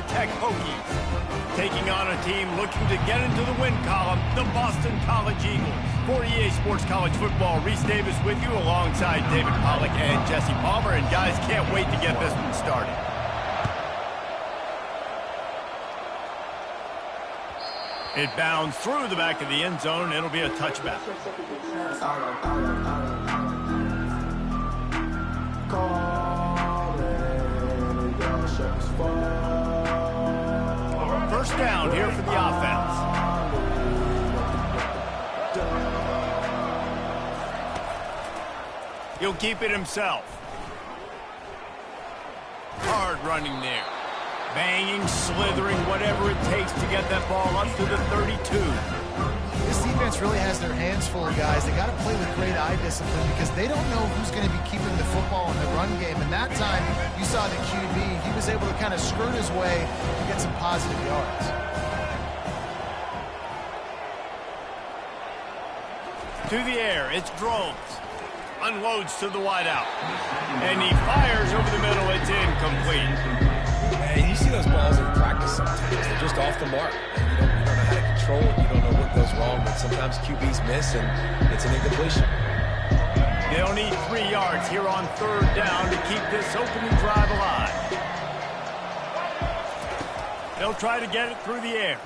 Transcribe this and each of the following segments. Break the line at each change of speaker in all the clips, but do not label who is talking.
Tech Hokies. Taking on a team looking to get into the win column, the Boston College Eagles. For EA Sports College Football, Reese Davis with you alongside David Pollack and Jesse Palmer. And guys, can't wait to get this one started. It bounds through the back of the end zone, and it'll be a touchback. First down here for the offense. He'll keep it himself. Hard running there. Banging, slithering, whatever it takes to get that ball up to the 32.
This defense really has their hands full, guys. They got to play with great eye discipline because they don't know who's going to be keeping the football in the run game. And that time, you saw the QB. He was able to kind of skirt his way to get some positive yards.
To the air, it's Drones. Unloads to the wideout. And he fires over the middle. It's incomplete.
And you see those balls in practice sometimes. They're just off the mark. And you don't know how to control it. You don't know what goes wrong. But sometimes QBs miss, and it's an incompletion.
They'll need 3 yards here on third down to keep this opening drive alive. They'll try to get it through the air.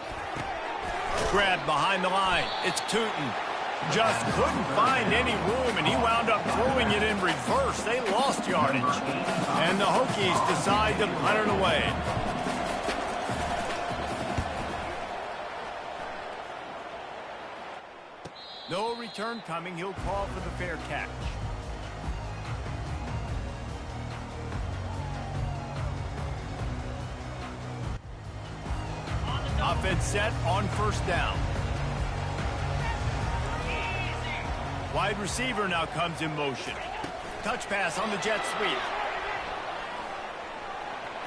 Grabbed behind the line. It's Tootin. Just couldn't find any room, and he wound up throwing it in reverse. They lost yardage. And the Hokies decide to punt it away. No return coming. He'll call for the fair catch. Offense set on first down. Wide receiver now comes in motion. Touch pass on the jet sweep.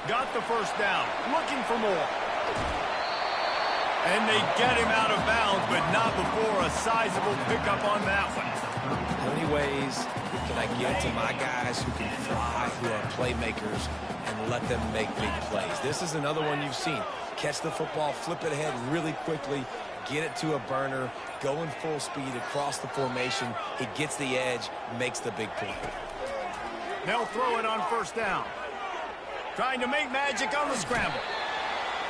Got the first down. Looking for more. And they get him out of bounds, but not before a sizable pickup on that one.
How many ways can I get to my guys who can fly, who are playmakers, and let them make big plays? This is another one you've seen. Catch the football, flip it ahead really quickly, get it to a burner, going full speed across the formation. He gets the edge, makes the big play.
They'll throw it on first down. Trying to make magic on the scramble.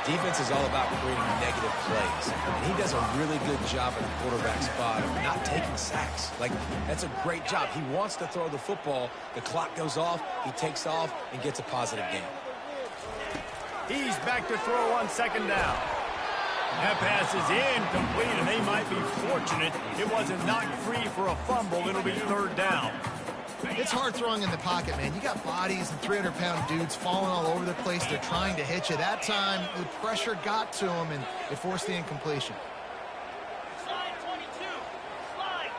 Defense is all about creating negative plays. And he does a really good job at the quarterback spot of not taking sacks. Like, that's a great job. He wants to throw the football. The clock goes off. He takes off and gets a positive gain.
He's back to throw on second down. That pass is incomplete, and they might be fortunate it wasn't knocked free for a fumble. It'll be third down.
It's hard throwing in the pocket, man. You got bodies and 300-pound dudes falling all over the place. They're trying to hit you. That time, the pressure got to him, and it forced the incompletion.
Slide 22. Slide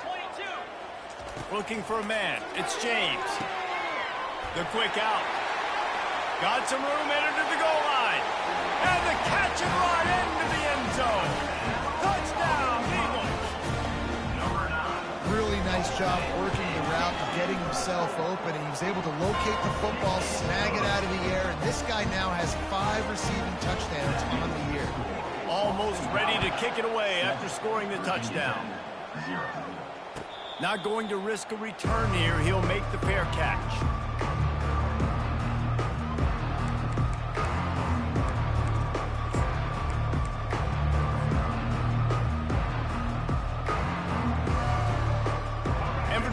22. Looking for a man. It's James. The quick out. Got some room, entered to the goal line. And the catch and run into the end zone. Touchdown, Eagles. Number 9.
Really nice job working the route and getting himself open. And he was able to locate the football, snag it out of the air. And this guy now has 5 receiving touchdowns on the year.
Almost ready to kick it away after scoring the touchdown. Not going to risk a return here. He'll make the fair catch.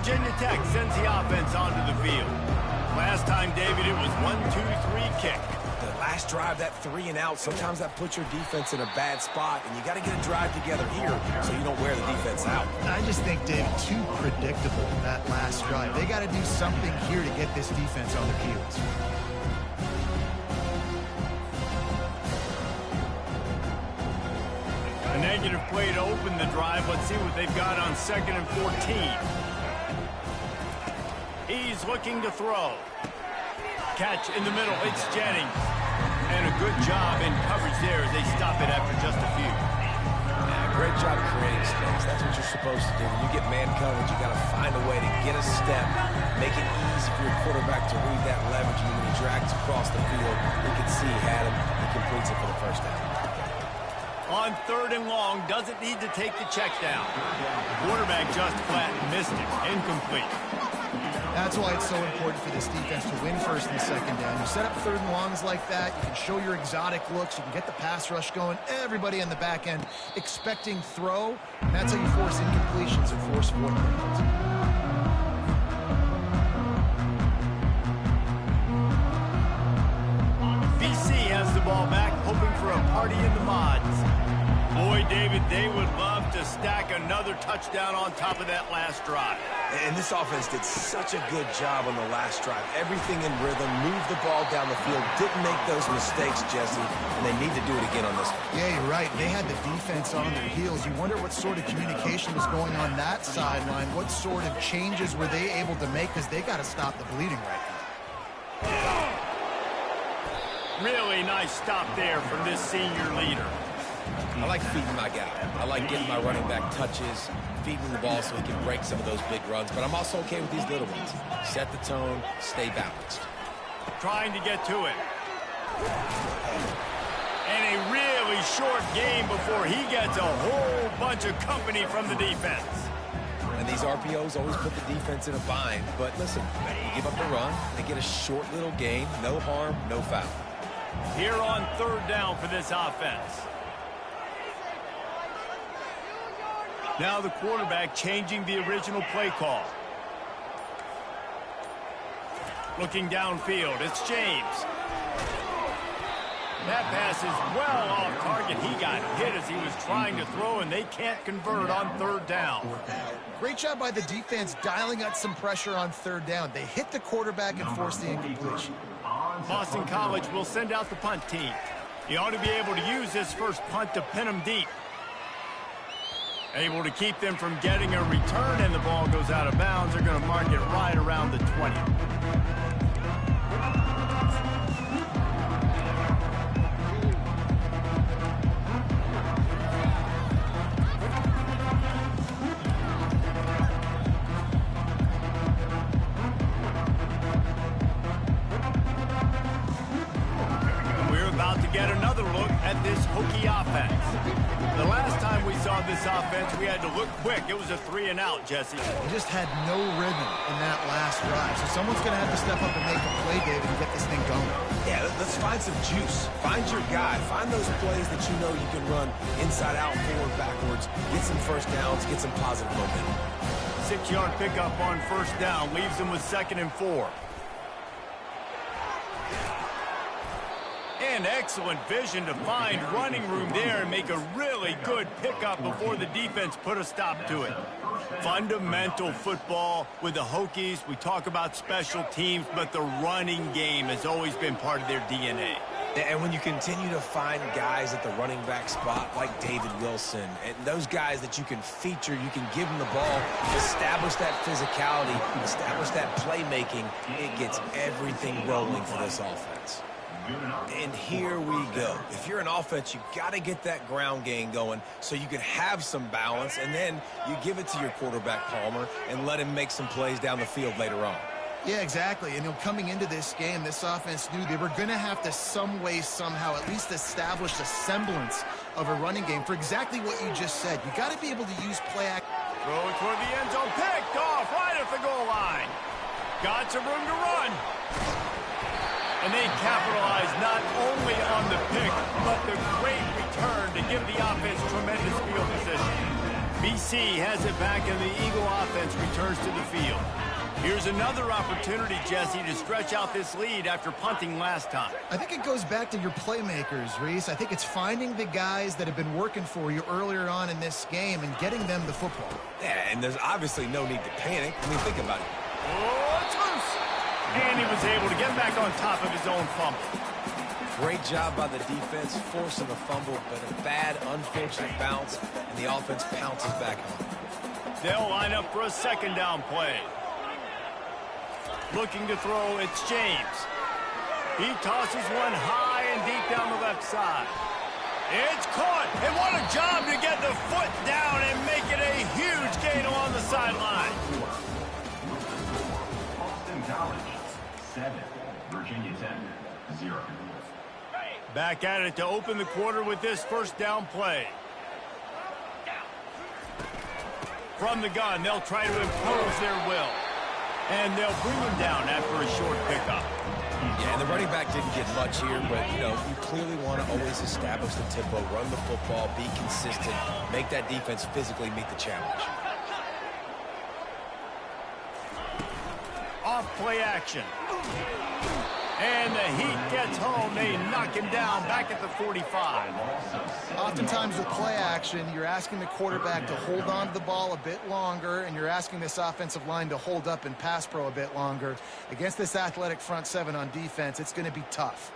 Virginia Tech sends the offense onto the field. Last time, David, it was 1-2-3 kick.
The last drive, that 3 and out, sometimes that puts your defense in a bad spot, and you got to get a drive together here so you don't wear the defense out.
I just think, David, too predictable in that last drive. They got to do something here to get this defense on their heels.
A negative play to open the drive. Let's see what they've got on 2nd and 14. He's looking to throw. Catch in the middle. It's Jennings. And a good job in coverage there as they stop it after just a few.
Yeah, great job creating space. That's what you're supposed to do. When you get man coverage, you got to find a way to get a step, make it easy for your quarterback to read that leverage. And when he drags across the field, you can see he had him. He completes it for the
On 3rd and long, doesn't need to take the check down. Quarterback just flat missed it. Incomplete.
That's why it's so important for this defense to win 1st and 2nd down. You set up 3rd and longs like that, you can show your exotic looks, you can get the pass rush going, everybody on the back end expecting throw, and that's how you force incompletions and force 4th downs.
BC has the ball back, hoping for a party in the mods. Boy, David, they would love to stack another touchdown on top of that last drive.
And this offense did such a good job on the last drive. Everything in rhythm, moved the ball down the field, didn't make those mistakes, Jesse, and they need to do it again on this one.
Yeah, you're right. They had the defense on their heels. You wonder what sort of communication was going on that sideline. What sort of changes were they able to make, because they got to stop the bleeding right now.
Really nice stop there from this senior leader.
I like feeding my guy. I like getting my running back touches, feeding the ball so he can break some of those big runs. But I'm also okay with these little ones. Set the tone, stay balanced.
Trying to get to it. And a really short game before he gets a whole bunch of company from the defense.
And these RPOs always put the defense in a bind. But listen, you give up a run, they get a short little gain, no harm, no foul.
Here on 3rd down for this offense. Now the quarterback changing the original play call. Looking downfield, it's James. That pass is well off target. He got hit as he was trying to throw, and they can't convert on 3rd down.
Great job by the defense dialing up some pressure on 3rd down. They hit the quarterback and forced the incompletion.
Boston College will send out the punt team. He ought to be able to use this first punt to pin them deep. Able to keep them from getting a return, and the ball goes out of bounds. They're going to mark it right around the 20. We're about to get another look at this Hokie offense. The last time we saw this offense, we had to look quick. It was a 3-and-out, Jesse.
They just had no rhythm in that last drive. So someone's going to have to step up and make a play, David, and get this thing going.
Yeah, let's find some juice. Find your guy. Find those plays that you know you can run inside out, forward, backwards. Get some first downs. Get some positive momentum.
6-yard pickup on 1st down. Leaves them with 2nd and 4. And excellent vision to find running room there and make a really good pickup before the defense put a stop to it. Fundamental football with the Hokies. We talk about special teams, but the running game has always been part of their DNA.
And when you continue to find guys at the running back spot like David Wilson, and those guys that you can feature, you can give them the ball, establish that physicality, establish that playmaking, it gets everything rolling for this offense. And here we go. If you're an offense, you got to get that ground game going so you can have some balance, and then you give it to your quarterback, Palmer, and let him make some plays down the field later on.
Yeah, exactly. And coming into this game, this offense knew they were going to have to some way, somehow, at least establish a semblance of a running game for exactly what you just said. You got to be able to use play action.
Throw it toward the end zone. Picked off right at the goal line. Got some room to run. And they capitalize not only on the pick, but the great return to give the offense tremendous field position. BC has it back, and the Eagle offense returns to the field. Here's another opportunity, Jesse, to stretch out this lead after punting last time.
I think it goes back to your playmakers, Reese. I think it's finding the guys that have been working for you earlier on in this game and getting them the football.
Yeah, and there's obviously no need to panic. I mean, think about it.
Oh, it's loose. And he was able to get back on top of his own fumble.
Great job by the defense, forcing the fumble, but a bad, unfortunate bounce, and the offense pounces back on it.
They'll line up for a 2nd down play. Looking to throw, it's James. He tosses one high and deep down the left side. It's caught, and what a job to get the foot down and make it a huge gain along the sideline.
Boston College, 7, Virginia Tech, 0.
Back at it to open the quarter with this first down play. From the gun, they'll try to impose their will. And they'll bring him down after a short pickup.
Yeah, the running back didn't get much here, but, you know, you clearly want to always establish the tempo, run the football, be consistent, make that defense physically meet the challenge.
Off play action. And the heat gets home. They knock him down back at the 45.
Oftentimes with play action, you're asking the quarterback to hold on to the ball a bit longer, and you're asking this offensive line to hold up in pass pro a bit longer. Against this athletic front seven on defense, it's going to be tough.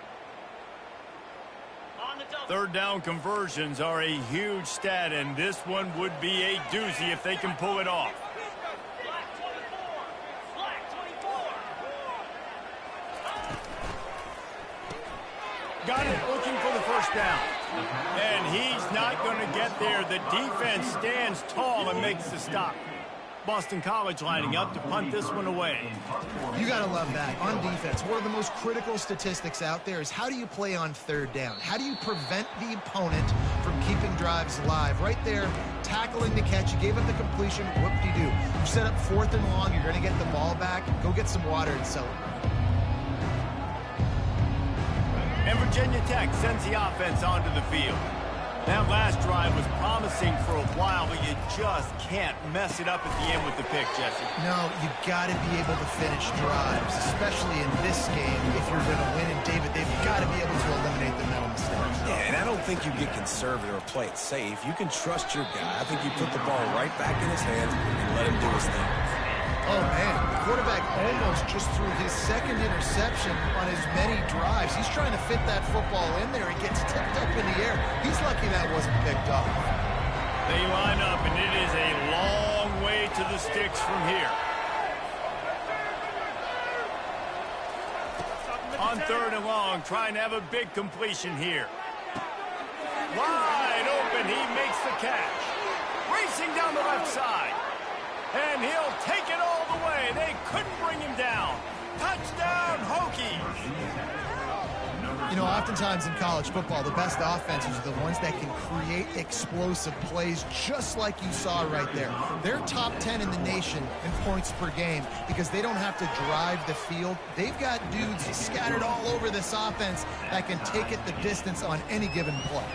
Third down conversions are a huge stat, and this one would be a doozy if they can pull it off. Got it, looking for the first down. And he's not going to get there. The defense stands tall and makes the stop. Boston College lining up to punt this one away.
You got to love that. On defense, one of the most critical statistics out there is how do you play on third down? How do you prevent the opponent from keeping drives alive? Right there, tackling the catch. You gave up the completion. Whoop-de-doo. You set up 4th and long. You're going to get the ball back. Go get some water and celebrate.
And Virginia Tech sends the offense onto the field. That last drive was promising for a while, but you just can't mess it up at the end with the pick, Jesse.
No, you got to be able to finish drives, especially in this game. If you're going to win, and David, they've got to be able to eliminate the mental mistakes.
Yeah, and I don't think you get conservative or play it safe. You can trust your guy. I think you put the ball right back in his hands and let him do his thing.
Oh, man, the quarterback almost just threw his second interception on as many drives. He's trying to fit that football in there. It gets tipped up in the air. He's lucky that wasn't picked up.
They line up, and it is a long way to the sticks from here. On 3rd and long, trying to have a big completion here. Wide open, he makes the catch. Racing down the left side. And he'll take it all the way. They couldn't bring him down. Touchdown, Hokies.
You know, oftentimes in college football, the best offenses are the ones that can create explosive plays just like you saw right there. They're top 10 in the nation in points per game because they don't have to drive the field. They've got dudes scattered all over this offense that can take it the distance on any given play.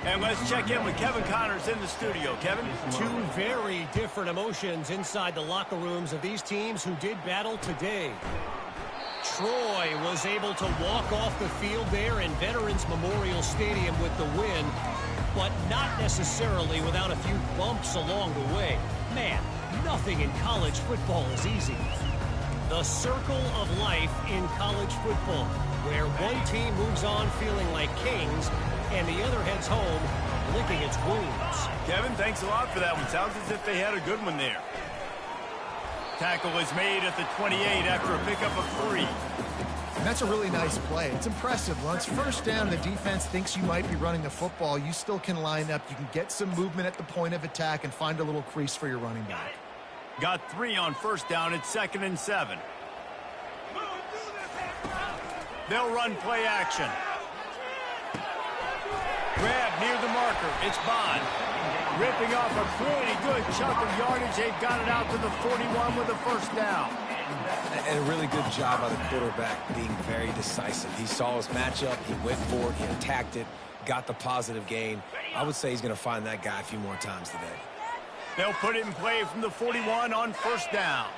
And let's check in with Kevin Connors in the studio. Kevin?
Two very different emotions inside the locker rooms of these teams who did battle today. Troy was able to walk off the field there in Veterans Memorial Stadium with the win, but not necessarily without a few bumps along the way. Man, nothing in college football is easy. The circle of life in college football, where one team moves on feeling like kings and the other heads home licking its wounds.
Kevin, thanks a lot for that one. Sounds as if they had a good one there. Tackle is made at the 28 after a pickup of 3.
And that's a really nice play. It's impressive. Once first down, the defense thinks you might be running the football. You still can line up. You can get some movement at the point of attack and find a little crease for your running back.
Got 3 on first down. It's 2nd and 7. They'll run play action. Grab near the marker. It's Bond. Ripping off a pretty good chunk of yardage. They've got it out to the 41 with a first down.
And a really good job by the quarterback being very decisive. He saw his matchup. He went for it. He attacked it. Got the positive gain. I would say he's going to find that guy a few more times today.
They'll put it in play from the 41 on first down.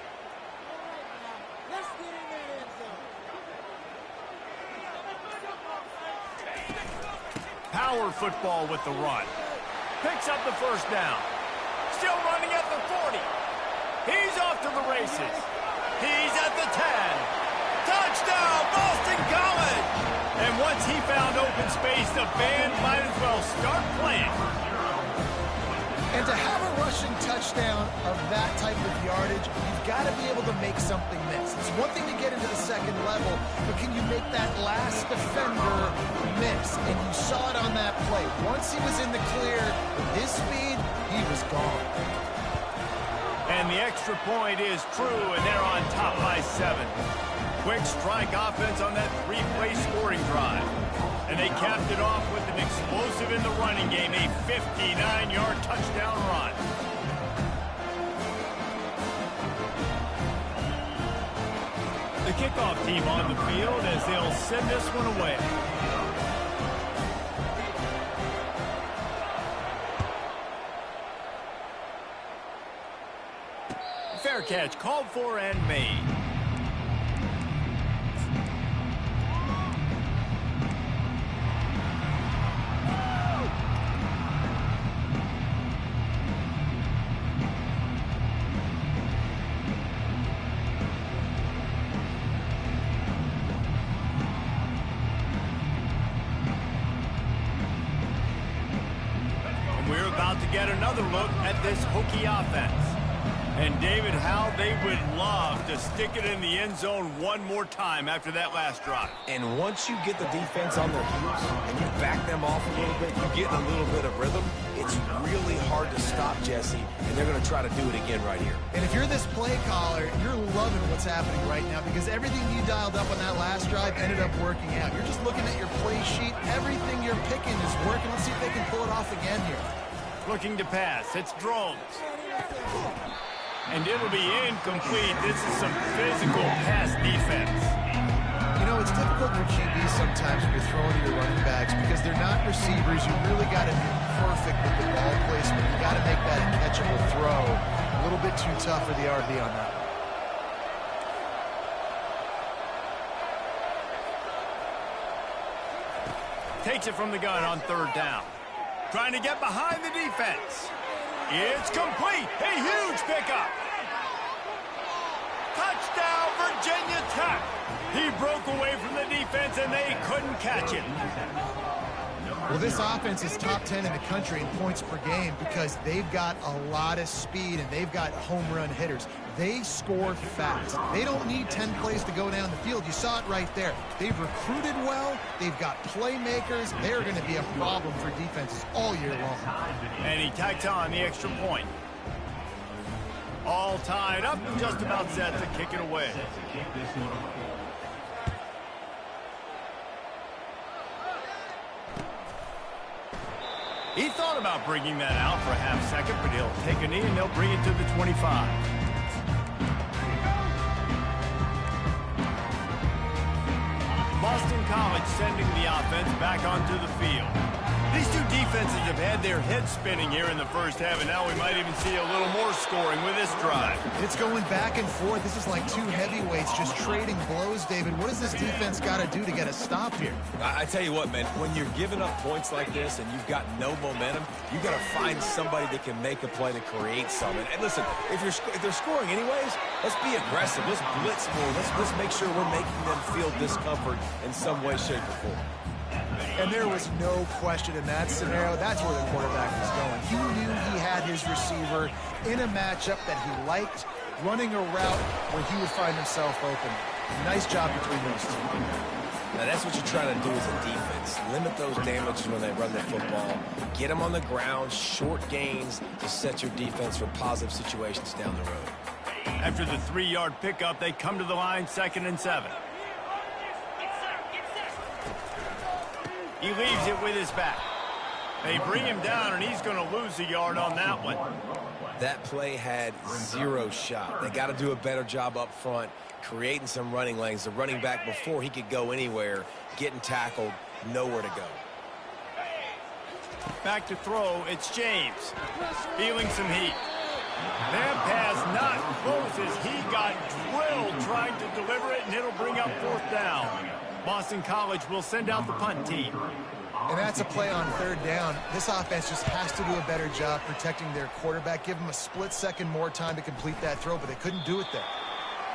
Power football with the run. Picks up the first down. Still running at the 40. He's off to the races. He's at the 10. Touchdown, Boston College! And once he found open space, the band might as well start playing.
And to have a rushing touchdown of that type of yardage, you've got to be able to make something miss. It's one thing to get into the second level, but can you make that last defender miss? And you saw it on that play. Once he was in the clear, with his speed, he was gone.
And the extra point is true, and they're on top by 7. Quick strike offense on that 3-play scoring drive. And they capped it off with an explosive in the running game, a 59-yard touchdown run. The kickoff team on the field as they'll send this one away. Fair catch called for and made. We're about to get another look at this Hokie offense. And David, how they would love to stick it in the end zone one more time after that last drive.
And once you get the defense on their heels and you back them off a little bit, you get a little bit of rhythm, it's really hard to stop, Jesse, and they're going to try to do it again right here.
And if you're this play caller, you're loving what's happening right now because everything you dialed up on that last drive ended up working out. You're just looking at your play sheet. Everything you're picking is working. Let's see if they can pull it off again here.
Looking to pass. It's Drones. And it'll be incomplete. This is some physical pass defense.
You know, it's difficult for QBs sometimes when you're throwing to your running backs because they're not receivers. You really got to be perfect with the ball placement. You got to make that a catchable throw. A little bit too tough for the RB on that.
Takes it from the gun on third down. Trying to get behind the defense. It's complete. A huge pickup. Touchdown, Virginia Tech. He broke away from the defense, and they couldn't catch it.
Well, this offense is top 10 in the country in points per game because they've got a lot of speed and they've got home run hitters. They score fast. They don't need 10 plays to go down the field. You saw it right there. They've recruited well. They've got playmakers. They're going to be a problem for defenses all year long.
And he tacks on the extra point. All tied up and just about set to kick it away. He thought about bringing that out for a half second, but he'll take a knee and they'll bring it to the 25. Boston College sending the offense back onto the field. These two defenses have had their heads spinning here in the first half, and now we might even see a little more scoring with this drive.
It's going back and forth. This is like two heavyweights just trading blows, David. What does this defense got to do to get a stop here?
I tell you what, man, when you're giving up points like this and you've got no momentum, you've got to find somebody that can make a play to create something. And listen, if they're scoring anyways, let's be aggressive. Let's blitz more. Let's make sure we're making them feel discomfort in some way, shape, or form.
And there was no question in that scenario. That's where the quarterback was going. He knew he had his receiver in a matchup that he liked, running a route where he would find himself open. Nice job between those two.
Now, that's what you're trying to do as a defense. Limit those damages when they run the football. Get them on the ground, short gains to set your defense for positive situations down the road.
After the 3-yard pickup, they come to the line 2nd and 7. He leaves it with his back. They bring him down, and he's going to lose a yard on that one.
That play had zero shot. They got to do a better job up front, creating some running lanes. The running back, before he could go anywhere, getting tackled, nowhere to go.
Back to throw, it's James. Feeling some heat. That pass not close as he got drilled trying to deliver it, and it'll bring up 4th down. Boston College will send out the punt team.
And that's a play on 3rd down. This offense just has to do a better job protecting their quarterback. Give him a split second more time to complete that throw, but they couldn't do it there.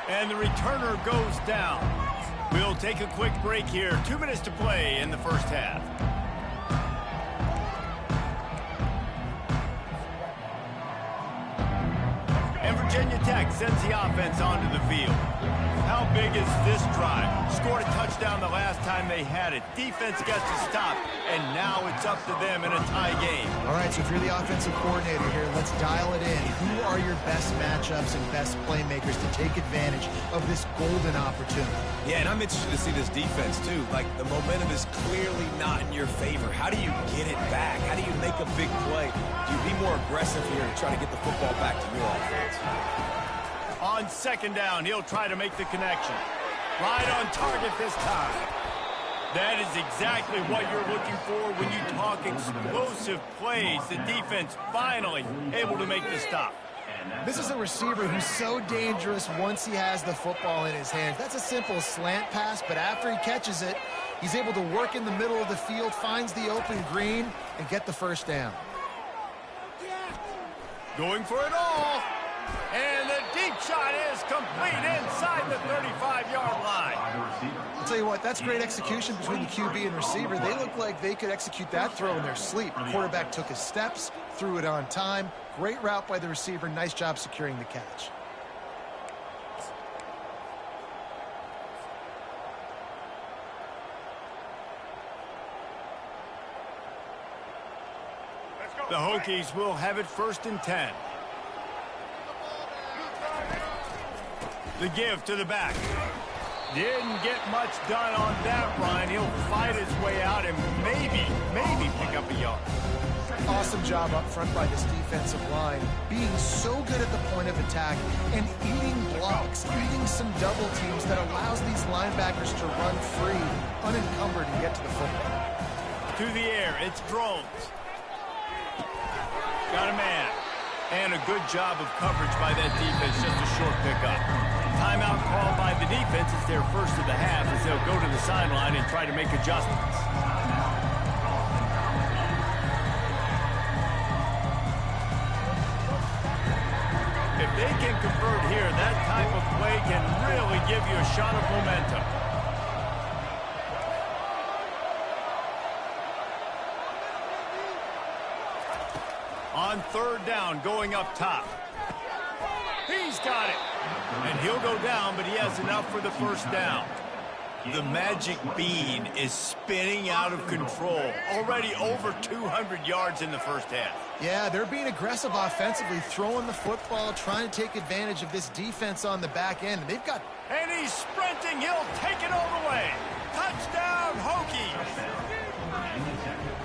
And the returner goes down. We'll take a quick break here. 2 minutes to play in the first half. And Virginia Tech sends the offense onto the field. How big is this drive? Scored a touchdown the last time they had it. Defense gets to stop, and now it's up to them in a tie game.
All right, so if you're the offensive coordinator here, let's dial it in. Who are your best matchups and best playmakers to take advantage of this golden opportunity?
Yeah, and I'm interested to see this defense, too. Like, the momentum is clearly not in your favor. How do you get it back? How do you make a big play? Do you be more aggressive here to try to get the football back to your offense?
On second down, he'll try to make the connection. Right on target this time. That is exactly what you're looking for when you talk explosive plays. The defense finally able to make the stop.
This is a receiver who's so dangerous once he has the football in his hands. That's a simple slant pass, but after he catches it, he's able to work in the middle of the field, finds the open green, and get the first down.
Going for it all. And the deep shot is complete inside the 35-yard line.
I'll tell you what, that's great execution between the QB and receiver. They look like they could execute that throw in their sleep. The quarterback took his steps, threw it on time. Great route by the receiver. Nice job securing the catch.
The Hokies will have it 1st and 10. The give to the back. Didn't get much done on that run. He'll fight his way out and maybe pick up a yard.
Awesome job up front by this defensive line, being so good at the point of attack and eating blocks, eating some double teams that allows these linebackers to run free, unencumbered, and get to the football.
To the air, it's Drones. Got a man. And a good job of coverage by that defense, just a short pickup. Timeout called by the defense. It's their first of the half as they'll go to the sideline and try to make adjustments. If they can convert here, that type of play can really give you a shot of momentum. On third down, going up top. He's got it. And he'll go down, but he has enough for the first down. The magic bean is spinning out of control. Already over 200 yards in the first half.
Yeah, they're being aggressive offensively, throwing the football, trying to take advantage of this defense on the back end. And they've got...
And he's sprinting. He'll take it all the way. Touchdown, Hokies.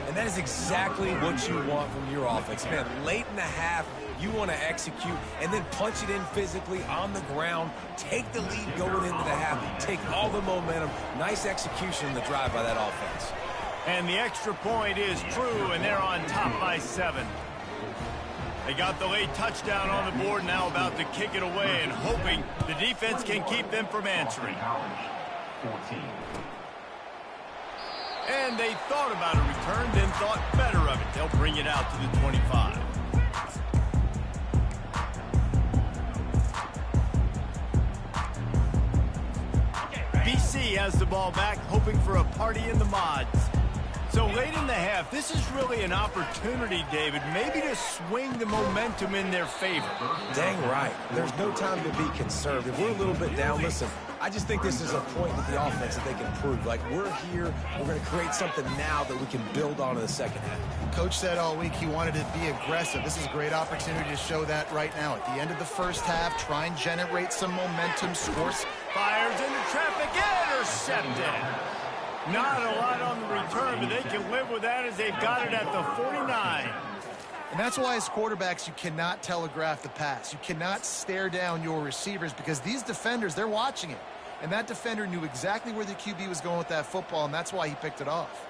And that is exactly what you want from your offense. Man, late in the half, you want to execute and then punch it in physically on the ground, take the lead going into the half, take all the momentum. Nice execution in the drive by that offense.
And the extra point is true, and they're on top by 7. They got the late touchdown on the board, now about to kick it away and hoping the defense can keep them from answering. And they thought about a return, then thought better of it. They'll bring it out to the 25. BC has the ball back, hoping for a party in the mods. So late in the half, this is really an opportunity, David, maybe to swing the momentum in their favor.
Dang right. There's no time to be conservative. We're a little bit down. Listen, I just think this is a point with the offense that they can prove. Like, we're here, we're going to create something now that we can build on in the second half.
Coach said all week he wanted to be aggressive. This is a great opportunity to show that right now. At the end of the first half, try and generate some momentum, scores.
Fires into traffic, intercepted. Not a lot on the return, but they can live with that as they've got it at the 49.
And that's why as quarterbacks, you cannot telegraph the pass. You cannot stare down your receivers because these defenders, they're watching it. And that defender knew exactly where the QB was going with that football, and that's why he picked it off.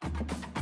it.